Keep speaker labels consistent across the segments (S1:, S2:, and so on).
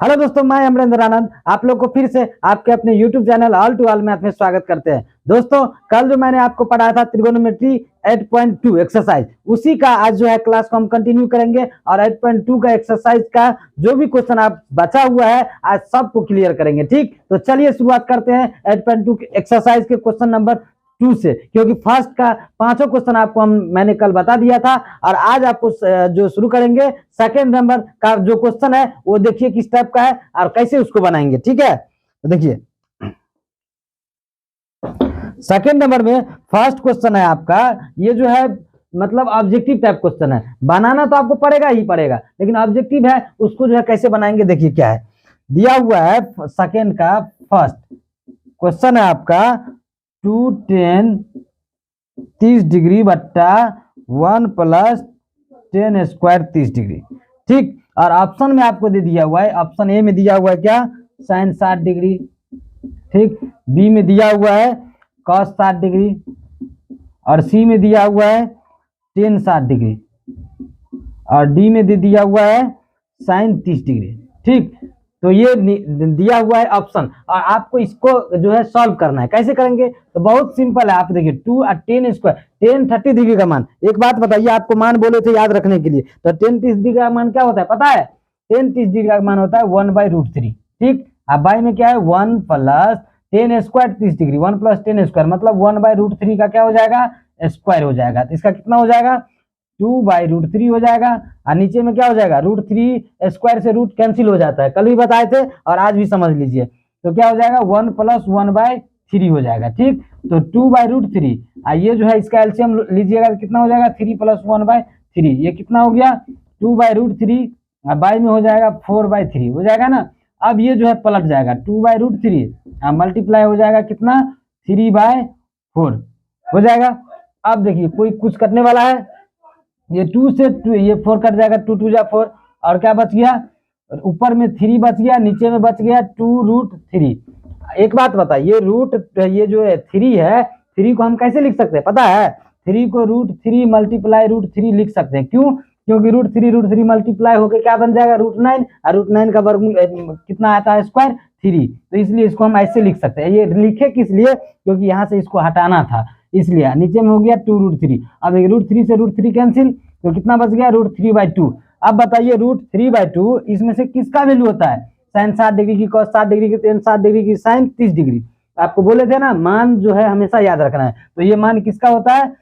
S1: Hello दोस्तों, मैं अमरेंद्र आनंद आप लोग को फिर से आपके अपने YouTube channel all to all math में स्वागत करते हैं। दोस्तों, कल जो मैंने आपको पढ़ाया था त्रिगोनोमेट्री 8.2 एक्सरसाइज, उसी का आज जो है क्लास को हम कंटिन्यू करेंगे और 8.2 का एक्सरसाइज का जो भी क्वेश्चन आप बचा हुआ है आज सबको क्लियर करेंगे। ठीक, तो चलिए शुरुआत करते हैं 8.2 एक्सरसाइज के क्वेश्चन नंबर 2 से, क्योंकि फर्स्ट का पांचों क्वेश्चन आपको मैंने कल बता दिया था और आज आपको जो शुरू करेंगे सेकेंड नंबर का जो क्वेश्चन है वो देखिए किस टाइप का है और कैसे उसको बनाएंगे। ठीक है, तो देखिए सेकेंड नंबर में फर्स्ट क्वेश्चन है आपका, ये जो है मतलब ऑब्जेक्टिव टाइप क्वेश्चन है। बनाना तो आपको पड़ेगा ही पड़ेगा, लेकिन ऑब्जेक्टिव है उसको जो है कैसे बनाएंगे। देखिए क्या है दिया हुआ है, सेकेंड का फर्स्ट क्वेश्चन है आपका 2 10 30 डिग्री बट्टा 1 प्लस 10 स्क्वायर 30 डिग्री। ठीक, और ऑप्शन में आपको दे दिया हुआ है, ऑप्शन ए में दिया हुआ है क्या, साइन 60 डिग्री। ठीक, बी में दिया हुआ है कॉस 60 डिग्री और सी में दिया हुआ है टेन 60 डिग्री और डी में दे दिया हुआ है साइन 30 डिग्री। ठीक, तो ये दिया हुआ है ऑप्शन और आपको इसको जो है सॉल्व करना है। कैसे करेंगे तो बहुत सिंपल है। आप देखिए 2 और 10 स्क्वायर 10 30 डिग्री का मान, एक बात बताइए, आपको मान बोले थे याद रखने के लिए, तो 10 30 डिग्री का मान क्या होता है पता है? 10 30 डिग्री का मान होता है 1/√3। ठीक, अब बाई में क्या है 1 plus 10 square 30 degree, 1 plus 10 square मतलब 1/√3 का क्या हो जाएगा, स्क्वायर हो जाएगा। तो इसका कितना हो जाएगा 2/√3 हो जाएगा और नीचे में क्या हो जाएगा √3 स्क्वायर से रूट कैंसिल हो जाता है, कल भी बताए थे और आज भी समझ लीजिए। तो क्या हो जाएगा 1 प्लस 1/3 हो जाएगा। ठीक, तो 2/√3 ये जो है इसका एलसीएम लीजिएगा तो कितना हो जाएगा 3 प्लस 1/3, ये कितना हो गया 2/√3 और बाई में हो जाएगा 4/3 हो जाएगा ना। अब ये जो है पलट जाएगा 2/√3 मल्टीप्लाई हो जाएगा कितना 3/4 हो जाएगा। अब देखिए कोई कुछ कटने वाला है, ये 2 से 2 ये 4 कट जाएगा, 2 2 जा 4 और क्या बच गया, ऊपर में 3 बच गया, नीचे में बच गया 2√3। एक बात बताइए, ये जो है 3 है, 3 को हम कैसे लिख सकते हैं पता है? 3 को √3 मल्टीप्लाई √3 लिख सकते हैं। क्यों? क्योंकि √3 मल्टीप्लाई होकर क्या बन जाएगा √9 और √9 का वर्गमूल कितना आता है स्क्वायर 3, तो इसलिए इसको हम ऐसे लिख सकते हैं। ये लिखे किस लिए, क्योंकि यहाँ से इसको हटाना था इसलिए। नीचे में हो गया 2√3, अब √3 से √3 कैंसिल तो कितना बच गया √3/2। अब बताइए √3/2 इसमें से किसका वैल्यू होता है, साइन 60 डिग्री की, कॉस 60 डिग्री की, टेन 60 डिग्री की, साइन 30 डिग्री। आपको बोले थे ना मान जो है हमेशा याद रखना है, तो ये मान किसका होता है,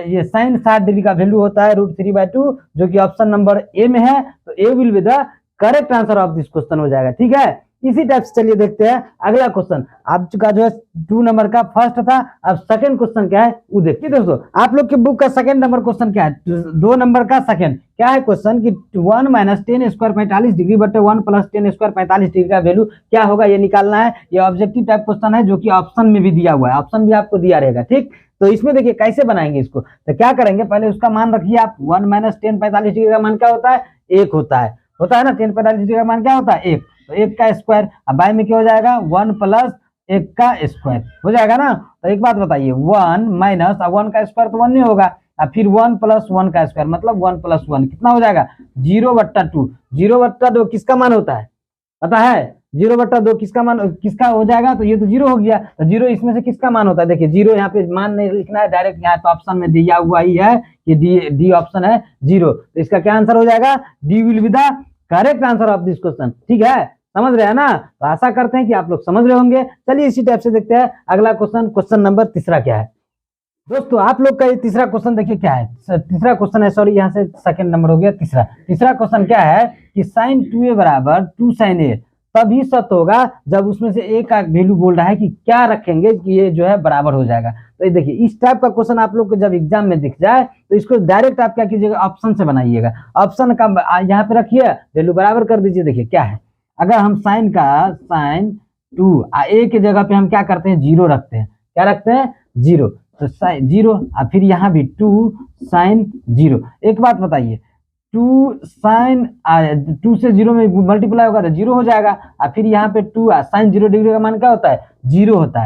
S1: ये साइन 60 डिग्री का वैल्यू होता है √3/2, जो कि ऑप्शन नंबर ए में है। तो A will be the correct answer of this question हो जाएगा। ठीक है, इसी टाइप से चलिए देखते हैं अगला क्वेश्चन। आपका जो है 2 नंबर का फर्स्ट था, अब सेकंड क्वेश्चन क्या है वो देखिए। दोस्तों आप लोग के बुक का सेकंड नंबर क्वेश्चन क्या है, 2 नंबर का सेकंड क्या है क्वेश्चन कि 1 - 10 स्क्वायर 45 डिग्री बटे 1 प्लस 10 स्क्वायर 45 डिग्री का वैल्यू क्या होगा ये निकालना है। ये ऑब्जेक्टिव टाइप क्वेश्चन है जो कि ऑप्शन में भी दिया हुआ है, ऑप्शन भी आपको दिया रहेगा। ठीक, तो इसमें देखिए कैसे बनाएंगे इसको, तो क्या करेंगे पहले उसका मान रखिए आप। 1 - 10 45 डिग्री का मान क्या होता है 1 होता है ना। 10 45 डिग्री का मान क्या होता है 1, तो 1 का स्क्वायर, अब बाई में क्या हो जाएगा 1 प्लस 1 का स्क्वायर हो जाएगा ना। तो एक बात बताइए 1 माइनस 1 का स्क्वायर तो 1 नहीं होगा, अब फिर 1 प्लस 1 का स्क्वायर मतलब 1 प्लस 1 कितना हो जाएगा 0/2। 0/2 किसका मान होता है पता है? 0/2 किसका मान किसका हो जाएगा, तो ये तो 0 हो गया, तो 0 इसमें से किसका मान होता है? देखिए 0 यहाँ पे मान नहीं लिखना है, डायरेक्ट यहाँ तो ऑप्शन में दिया हुआ ही है कि डी ऑप्शन है 0, तो इसका क्या आंसर हो जाएगा, D will be the correct answer of this question. ठीक है, समझ रहे हैं ना, तो आशा करते हैं कि आप लोग समझ रहे होंगे। चलिए इसी टाइप से देखते हैं अगला क्वेश्चन। क्वेश्चन नंबर तीसरा क्या है दोस्तों, आप लोग का ये तीसरा क्वेश्चन देखिए क्या है। तीसरा क्वेश्चन है, सॉरी यहाँ से सेकंड नंबर हो गया, तीसरा क्वेश्चन क्या है कि sin 2a बराबर 2 sin a तभी सत्य होगा जब उसमें से a का वैल्यू बोल रहा है कि क्या रखेंगे कि ये जो है बराबर हो जाएगा। तो ये देखिए इस टाइप का क्वेश्चन आप लोग को जब एग्जाम में दिख जाए तो इसको डायरेक्ट आप क्या कीजिएगा ऑप्शन से बनाइएगा। ऑप्शन का यहाँ पे रखिए, वैल्यू बराबर कर दीजिए। देखिए क्या है, अगर हम sin 2 a की जगह पे हम क्या करते हैं 0 रखते हैं, क्या रखते हैं 0, तो साइन 0 और फिर यहाँ भी 2 sin 0। एक बात बताइए 2 sin 2 से 0 में मल्टीप्लाई होगा तो 0 हो जाएगा, और फिर यहाँ पे 2 sin 0 डिग्री का मान क्या होता है 0 होता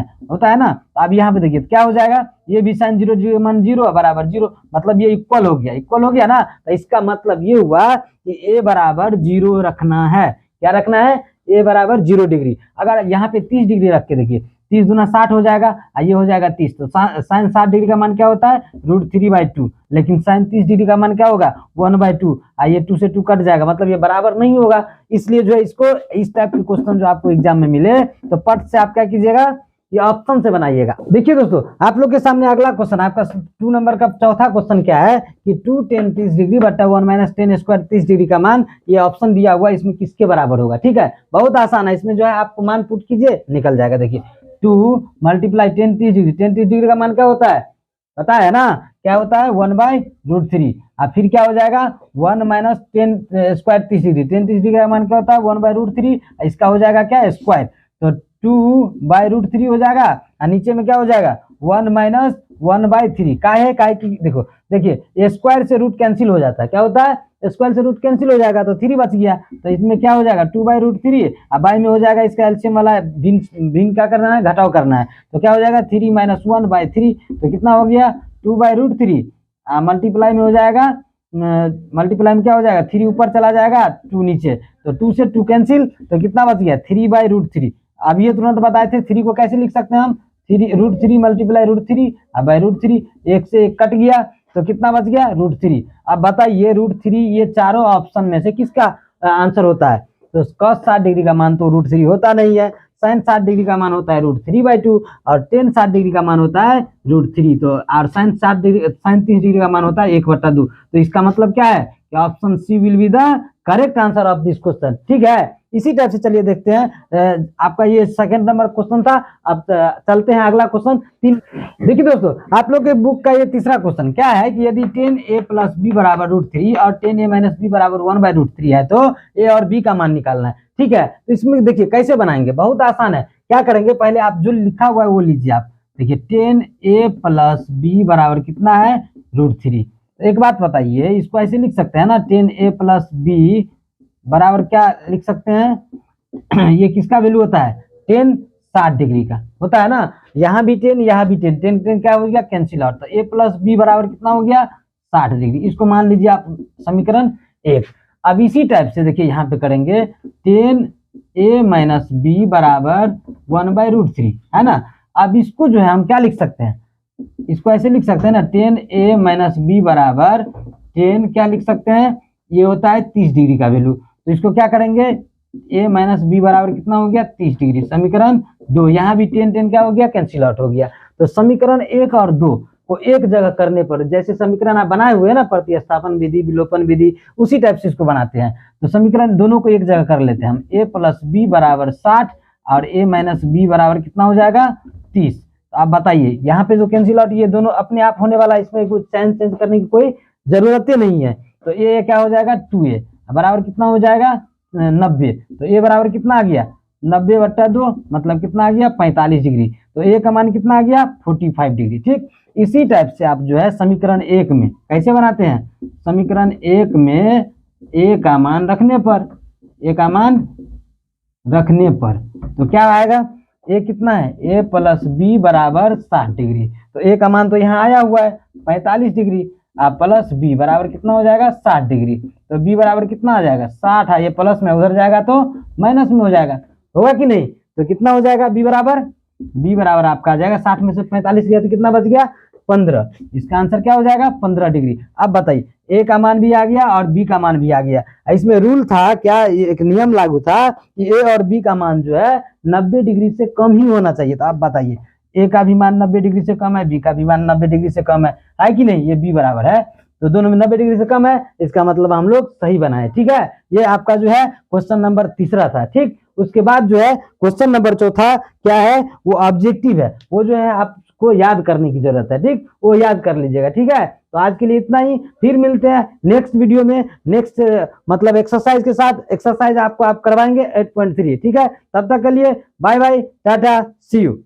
S1: है ना। तो अब यहाँ पे देखिए क्या हो जाएगा, ये भी sin 0 डिग्री का मान 0 बराबर 0, मतलब ये इक्वल हो गया ना। तो इसका मतलब ये हुआ कि a बराबर 0 रखना है। क्या रखना है, ए बराबर 0 डिग्री। अगर यहाँ पे 30 डिग्री रख के देखिए, 30 दूना 60 हो जाएगा और ये हो जाएगा 30, तो साइन 60 डिग्री का मान क्या होता है √3/2, लेकिन साइन 30 डिग्री का मान क्या होगा 1/2, ये 2 से 2 कट जाएगा, मतलब ये बराबर नहीं होगा। इसलिए जो है इसको इस टाइप के क्वेश्चन जो आपको एग्जाम में मिले तो पट से आप क्या कीजिएगा, ये ऑप्शन से बनाइएगा। देखिए दोस्तों, आप लोग के सामने अगला क्वेश्चन, आपका 2 नंबर का चौथा क्वेश्चन क्या है कि 2 tan 30 डिग्री बट्टा 1 - tan स्क्वायर 30 डिग्री का मान, ये ऑप्शन दिया हुआ है, इसमें किसके बराबर होगा। ठीक है, बहुत आसान है, इसमें जो है आपको मान पुट कीजिए निकल जाएगा। देखिए 2 × tan 30 डिग्री, tan 30 डिग्री का मान क्या होता है पता है ना, क्या होता है 1/√3, और फिर क्या हो जाएगा 1 - tan square 30 degree, tan 30 degree का मान क्या होता है 1/√3, इसका हो जाएगा क्या स्क्वायर, तो 2/√3 हो जाएगा, और नीचे में क्या हो जाएगा 1 - 1/3। काहे कि देखो देखिए स्क्वायर से रूट कैंसिल हो जाता है, क्या होता है स्क्वायर से रूट कैंसिल हो जाएगा तो 3 बच गया, तो इसमें क्या हो जाएगा 2/√3, और बाई में हो जाएगा इसका एलसीएम वाला भिन्न क्या करना है घटाव करना है, तो क्या हो जाएगा 3 - 1/3, तो कितना हो गया 2/√3, मल्टीप्लाई में हो जाएगा, मल्टीप्लाई में क्या हो जाएगा 3 ऊपर चला जाएगा 2 नीचे, तो 2 से 2 कैंसिल, तो कितना बच गया 3/√3। अब ये तुरंत बताए थे 3 को कैसे लिख सकते हैं हम, 3√3 × √3 अब √3, 1 से 1 कट गया, तो कितना बच गया √3। अब बताइए √3 ये चारों ऑप्शन में से किसका आंसर होता है, तो cos 60 डिग्री का मान तो √3 होता नहीं है, sin 60 डिग्री का मान होता है √3/2, और tan 60 डिग्री का मान होता है √3, तो और sin 30 डिग्री का मान होता है 1/2। तो इसका मतलब क्या है कि option C will be the correct answer of this question. ठीक है, इसी टाइप से चलिए देखते हैं, आपका ये सेकंड नंबर क्वेश्चन था। अब चलते हैं अगला क्वेश्चन 3। देखिए दोस्तों, आप लोग के बुक का ये तीसरा क्वेश्चन क्या है कि यदि tan a + b = √3 और tan a - b = 1/√3 है, तो a और b का मान निकालना है। ठीक है, तो इसमें देखिए कैसे बनाएंगे, बहुत आसान है। क्या करेंगे, पहले आप जो लिखा हुआ है वो लीजिए। आप देखिए tan a + b बराबर कितना है √3। एक बात बताइए, इसको ऐसे लिख सकते हैं ना, tan a + b बराबर क्या लिख सकते हैं ये किसका वैल्यू होता है tan 60 डिग्री का होता है ना, यहाँ भी tan यहाँ भी tan, tan क्या हो गया कैंसिल आउट, तो a + b बराबर कितना हो गया 60 डिग्री। इसको मान लीजिए आप समीकरण 1। अब इसी टाइप से देखिए यहाँ पे करेंगे tan a - b बराबर 1/√3 है ना। अब इसको जो है हम क्या लिख सकते हैं, इसको ऐसे लिख सकते हैं ना, tan a - b बराबर tan क्या लिख सकते हैं, ये होता है 30 डिग्री का वैल्यू, तो इसको क्या करेंगे a - b बराबर कितना हो गया 30 डिग्री। समीकरण 2, यहाँ भी tan क्या हो गया कैंसिल आउट हो गया, तो समीकरण 1 और 2 को एक जगह करने पर, जैसे समीकरण आप बनाए हुए हैं ना प्रतिस्थापन विधि विलोपन विधि, उसी टाइप से इसको बनाते हैं। तो समीकरण दोनों को एक जगह कर लेते हैं हम, a + b बराबर 60 और a - b बराबर कितना हो जाएगा 30। तो आप बताइए यहाँ पे जो कैंसिल आउट, ये दोनों अपने आप होने वाला, इसमें कुछ चेंज करने की कोई जरूरत ही नहीं है। तो a क्या हो जाएगा 2a बराबर कितना हो जाएगा 90, तो a बराबर कितना आ गया 90/2, मतलब कितना आ गया 45 डिग्री, तो a का मान कितना आ गया 45 डिग्री। ठीक, इसी टाइप से आप जो है समीकरण 1 में कैसे बनाते हैं, समीकरण 1 में a का मान रखने पर, a का मान रखने पर तो क्या आएगा, a कितना है a + b बराबर 60 डिग्री, तो a का मान तो यहाँ आया हुआ है 45 डिग्री, आप प्लस b बराबर कितना हो जाएगा 60 डिग्री, तो b बराबर कितना आ जाएगा 60 है, ये प्लस में उधर जाएगा तो माइनस में हो जाएगा, होगा कि नहीं, तो कितना हो जाएगा b बराबर आपका आ जाएगा 60 में से 45 गया तो कितना बच गया 15। इसका आंसर क्या हो जाएगा 15 डिग्री। अब बताइए a का मान भी आ गया और b का मान भी आ गया, इसमें रूल था क्या, एक नियम लागू था कि a और b का मान जो है 90 डिग्री से कम ही होना चाहिए। तो आप बताइए a का भी मान 90 डिग्री से कम है, b का भी मान 90 डिग्री से कम है कि नहीं, ये b बराबर है, तो दोनों में 90 डिग्री से कम है, इसका मतलब हम लोग सही बनाए। ठीक है, ये आपका जो है क्वेश्चन नंबर तीसरा था। ठीक, उसके बाद जो है क्वेश्चन नंबर चौथा क्या है, वो ऑब्जेक्टिव है, वो जो है आपको याद करने की जरूरत है। ठीक, वो याद कर लीजिएगा। ठीक है, तो आज के लिए इतना ही, फिर मिलते हैं नेक्स्ट वीडियो में नेक्स्ट मतलब एक्सरसाइज के साथ। एक्सरसाइज आपको आप करवाएंगे 8.3। ठीक है, तब तक के लिए bye bye, tata, see you.